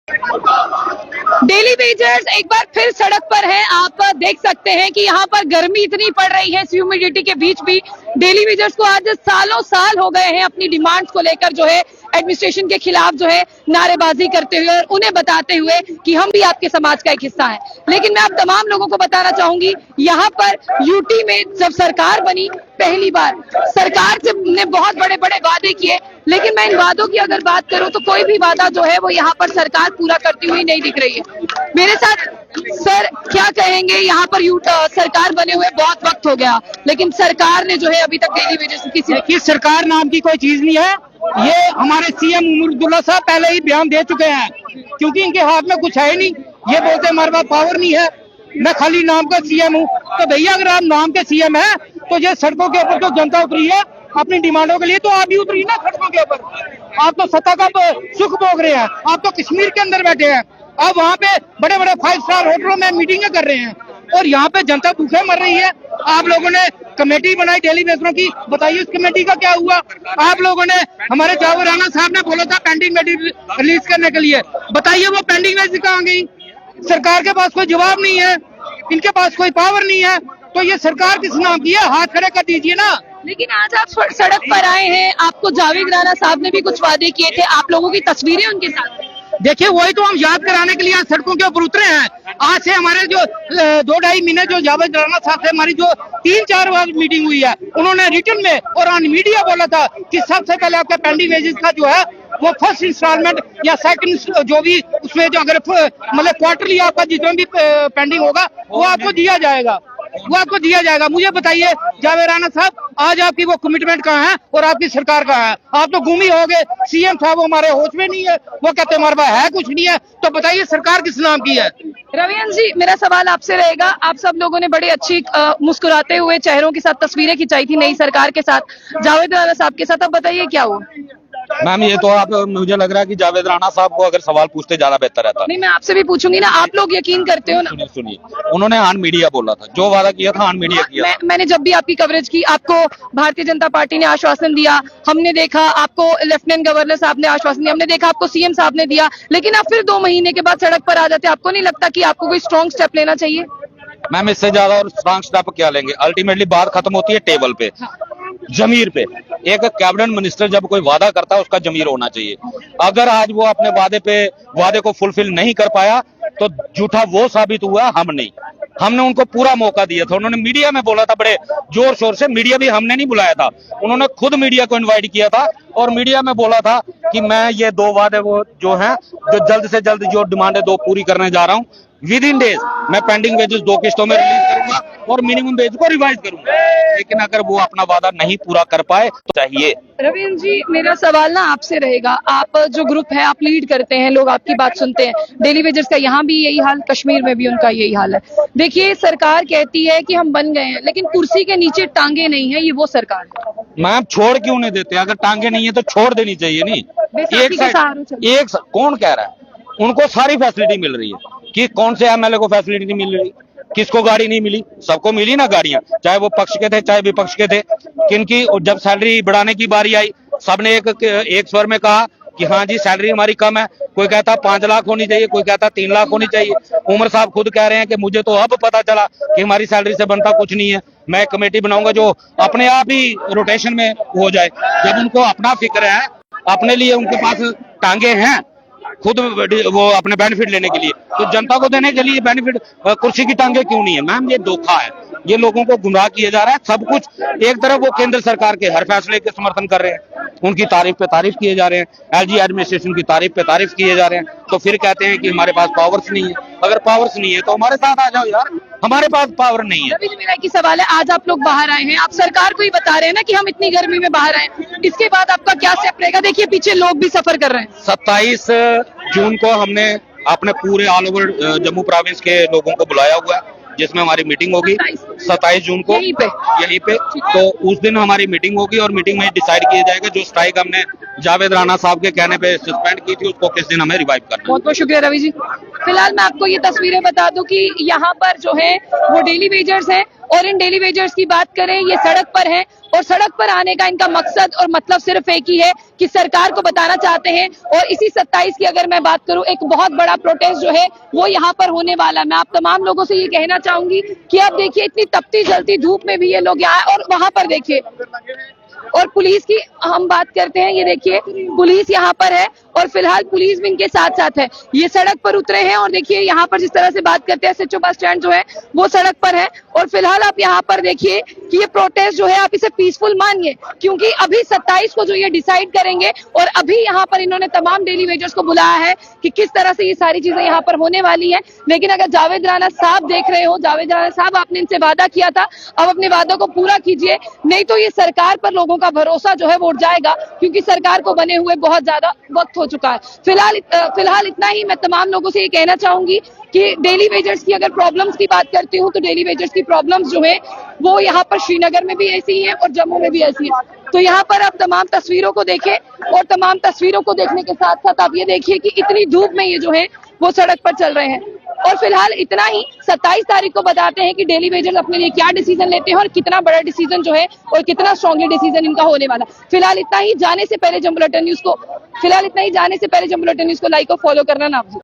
Daily wagers एक बार फिर सड़क पर हैं। आप देख सकते हैं कि यहाँ पर गर्मी इतनी पड़ रही है, इस ह्यूमिडिटी के बीच भी डेली वेजर्स को आज सालों साल हो गए हैं अपनी डिमांड्स को लेकर जो है एडमिनिस्ट्रेशन के खिलाफ जो है नारेबाजी करते हुए और उन्हें बताते हुए कि हम भी आपके समाज का एक हिस्सा है। लेकिन मैं आप तमाम लोगों को बताना चाहूंगी, यहाँ पर यूटी में जब सरकार बनी पहली बार, सरकार से ने बहुत बड़े बड़े वादे किए, लेकिन मैं इन वादों की अगर बात करूं तो कोई भी वादा जो है वो यहाँ पर सरकार पूरा करती हुई नहीं दिख रही है। मेरे साथ सर क्या कहेंगे, यहाँ पर सरकार बने हुए बहुत वक्त हो गया, लेकिन सरकार ने जो है अभी तक डेली वेजेस की सरकार नाम की कोई चीज नहीं है। ये हमारे सीएम उमर अब्दुल्ला साहब पहले ही बयान दे चुके हैं, क्योंकि इनके हाथ में कुछ है ही नहीं। ये बोलते हमारे पास पावर नहीं है, मैं खाली नाम का सीएम हूँ। तो भैया अगर आप नाम के सीएम है तो ये सड़कों के ऊपर जो जनता उतरी है अपनी डिमांडों के लिए, तो आप भी उतरी ना सड़कों के ऊपर। आप तो सत्ता का सुख भोग रहे हैं, आप तो कश्मीर के अंदर बैठे हैं, आप वहाँ पे बड़े बड़े 5 स्टार होटलों में मीटिंगें कर रहे हैं और यहाँ पे जनता भूखे मर रही है। आप लोगों ने कमेटी बनाई डेली वेजरों की, बताइए उस कमेटी का क्या हुआ? आप लोगों ने, हमारे जावेद राणा साहब ने बोला था पेंडिंग मेडिसिन रिलीज करने के लिए, बताइए वो पेंडिंग मेडिसिन कहाँ गई? सरकार के पास कोई जवाब नहीं है, इनके पास कोई पावर नहीं है, तो ये सरकार किस नाम की है? हाथ खड़े कर दीजिए ना। लेकिन आज आप सड़क पर आए हैं, आपको जावेद राणा साहब ने भी कुछ वादे किए थे, आप लोगों की तस्वीरें उनके साथ। देखिए वही तो हम याद कराने के लिए आज सड़कों के ऊपर उतरे हैं। आज से हमारे जो 2-2.5 महीने जो जावेद राणा साहब से हमारी जो 3-4 बार मीटिंग हुई है, उन्होंने रिटर्न में और ऑन मीडिया बोला था कि सबसे पहले आपका पेंडिंग वेजेस का जो है वो फर्स्ट इंस्टॉलमेंट या सेकंड जो भी उसमें जो अगर मतलब क्वार्टरली आपका जितना भी पेंडिंग होगा वो आपको दिया जाएगा, वो आपको दिया जाएगा। मुझे बताइए जावेद राणा साहब, आज आपकी वो कमिटमेंट कहाँ है और आपकी सरकार कहाँ है? आप तो गुम ही हो गए। सीएम साहब हमारे होश में नहीं है, वो कहते हमारे पास है कुछ नहीं है। तो बताइए सरकार किस नाम की है? रवियन जी, मेरा सवाल आपसे रहेगा, आप सब लोगों ने बड़ी अच्छी मुस्कुराते हुए चेहरों के साथ तस्वीरें खिंचाई थी नई सरकार के साथ, जावेद राणा साहब के साथ, अब बताइए क्या हुआ? मैम ये तो आप, मुझे लग रहा है कि जावेद राणा साहब को अगर सवाल पूछते ज्यादा बेहतर रहता। नहीं, मैं आपसे भी पूछूंगी ना, आप लोग यकीन करते हो ना? सुनिए, उन्होंने ऑन मीडिया बोला था, जो वादा किया था ऑन मीडिया किया। मैंने जब भी आपकी कवरेज की, आपको भारतीय जनता पार्टी ने आश्वासन दिया, हमने देखा आपको लेफ्टिनेंट गवर्नर साहब ने आश्वासन दिया, हमने देखा आपको सीएम साहब ने दिया, लेकिन आप फिर 2 महीने के बाद सड़क पर आ जाते। आपको नहीं लगता कि आपको कोई स्ट्रॉन्ग स्टेप लेना चाहिए? मैम इससे ज्यादा और स्ट्रॉन्ग स्टेप क्या लेंगे? अल्टीमेटली बात खत्म होती है टेबल पे, जमीर पे। एक कैबिनेट मिनिस्टर जब कोई वादा करता है उसका जमीर होना चाहिए। अगर आज वो अपने वादे को फुलफिल नहीं कर पाया तो झूठा वो साबित हुआ, हम नहीं। हमने उनको पूरा मौका दिया था, उन्होंने मीडिया में बोला था बड़े जोर शोर से, मीडिया भी हमने नहीं बुलाया था, उन्होंने खुद मीडिया को इनवाइट किया था और मीडिया में बोला था कि मैं ये 2 वादे वो जो हैं, जो जल्द से जल्द जो डिमांड है 2 पूरी करने जा रहा हूँ। विद इन डेज मैं पेंडिंग वेजेस 2 किस्तों में रिलीज करूंगा और मिनिमम वेज को रिवाइज करूंगा। लेकिन अगर वो अपना वादा नहीं पूरा कर पाए तो चाहिए। रविंद्र जी, मेरा सवाल ना आपसे रहेगा, आप जो ग्रुप है आप लीड करते हैं, लोग आपकी बात सुनते हैं, डेली वेजर्स का यहाँ भी यही हाल, कश्मीर में भी उनका यही हाल है। देखिए सरकार कहती है कि हम बन गए हैं, लेकिन कुर्सी के नीचे टांगे नहीं है, ये वो सरकार है। मैम छोड़ क्यों नहीं देते? अगर टांगे नहीं है तो छोड़ देनी चाहिए। नहीं एक कौन कह रहा है? उनको सारी फैसिलिटी मिल रही है कि कौन से एमएलए को फैसिलिटी नहीं मिल रही? किसको गाड़ी नहीं मिली? सबको मिली ना गाड़ियां, चाहे वो पक्ष के थे चाहे विपक्ष के थे। किनकी जब सैलरी बढ़ाने की बारी आई, सबने एक स्वर में कहा कि हाँ जी सैलरी हमारी कम है। कोई कहता 5 लाख होनी चाहिए, कोई कहता 3 लाख होनी चाहिए। उमर साहब खुद कह रहे हैं कि मुझे तो अब पता चला कि हमारी सैलरी से बनता कुछ नहीं है। मैं एक कमेटी बनाऊंगा जो अपने आप ही रोटेशन में हो जाए। जब उनको अपना फिक्र है, अपने लिए उनके पास टांगे हैं खुद वो अपने बेनिफिट लेने के लिए, तो जनता को देने के लिए बेनिफिट कुर्सी की टांगे क्यों नहीं है? मैम ये धोखा है, ये लोगों को गुमराह किया जा रहा है। सब कुछ एक तरफ वो केंद्र सरकार के हर फैसले के समर्थन कर रहे हैं, उनकी तारीफ पे तारीफ किए जा रहे हैं, एलजी एडमिनिस्ट्रेशन की तारीफ पे तारीफ किए जा रहे हैं, तो फिर कहते हैं कि हमारे पास पावर्स नहीं है। अगर पावर्स नहीं है तो हमारे साथ आ जाओ यार, हमारे पास पावर नहीं है। रवि जी, मेरा एक ही सवाल है, आज आप लोग बाहर आए हैं, आप सरकार को ही बता रहे हैं ना कि हम इतनी गर्मी में बाहर आए, इसके बाद आपका क्या स्टेप रहेगा? देखिए पीछे लोग भी सफर कर रहे हैं। 27 जून को हमने अपने पूरे ऑल ओवर जम्मू प्रोविंस के लोगों को बुलाया हुआ है, जिसमें हमारी मीटिंग होगी 27 जून को यहीं पे। तो उस दिन हमारी मीटिंग होगी और मीटिंग में डिसाइड किया जाएगा जो स्ट्राइक हमने जावेद राणा साहब के कहने पे सस्पेंड की थी उसको किस दिन हमें रिवाइव करना है। बहुत बहुत शुक्रिया रवि जी। फिलहाल मैं आपको ये तस्वीरें बता दूं कि यहाँ पर जो है वो डेली वेजर्स हैं और इन डेली वेजर्स की बात करें ये सड़क पर हैं और सड़क पर आने का इनका मकसद और मतलब सिर्फ एक ही है कि सरकार को बताना चाहते हैं। और इसी 27 की अगर मैं बात करूं एक बहुत बड़ा प्रोटेस्ट जो है वो यहाँ पर होने वाला है। मैं आप तमाम लोगों से ये कहना चाहूंगी कि आप देखिए इतनी तपती जलती धूप में भी ये लोग यहाँ और वहां पर देखिए। और पुलिस की हम बात करते हैं, ये देखिए पुलिस यहाँ पर है और फिलहाल पुलिस भी इनके साथ साथ है। ये सड़क पर उतरे हैं और देखिए यहाँ पर जिस तरह से बात करते हैं एसएचओ बस स्टैंड जो है वो सड़क पर है। और फिलहाल आप यहाँ पर देखिए कि ये प्रोटेस्ट जो है आप इसे पीसफुल मानिए, क्योंकि अभी 27 को जो ये डिसाइड करेंगे और अभी यहाँ पर इन्होंने तमाम डेली वेजर्स को बुलाया है कि किस तरह से ये सारी चीजें यहाँ पर होने वाली है। लेकिन अगर जावेद राणा साहब देख रहे हो, जावेद राणा साहब आपने इनसे वादा किया था, अब अपने वादों को पूरा कीजिए, नहीं तो ये सरकार पर लोगों का भरोसा जो है वो उठ जाएगा, क्योंकि सरकार को बने हुए बहुत ज्यादा वक्त हो चुका है। फिलहाल इतना ही। मैं तमाम लोगों से ये कहना चाहूंगी कि डेली वेजर्स की अगर प्रॉब्लम्स की बात करती हूँ तो डेली वेजर्स की प्रॉब्लम्स जो है वो यहाँ पर श्रीनगर में भी ऐसी है और जम्मू में भी ऐसी है। तो यहाँ पर आप तमाम तस्वीरों को देखें और तमाम तस्वीरों को देखने के साथ साथ आप ये देखिए कि इतनी धूप में ये जो है वो सड़क पर चल रहे हैं। और फिलहाल इतना ही। 27 तारीख को बताते हैं कि डेली वेजर्स अपने लिए क्या डिसीजन लेते हैं और कितना बड़ा डिसीजन जो है और कितना स्ट्रांगली डिसीजन इनका होने वाला। फिलहाल इतना ही। जाने से पहले जम्मू बुलेटिन न्यूज को लाइक और फॉलो करना ना भूलें।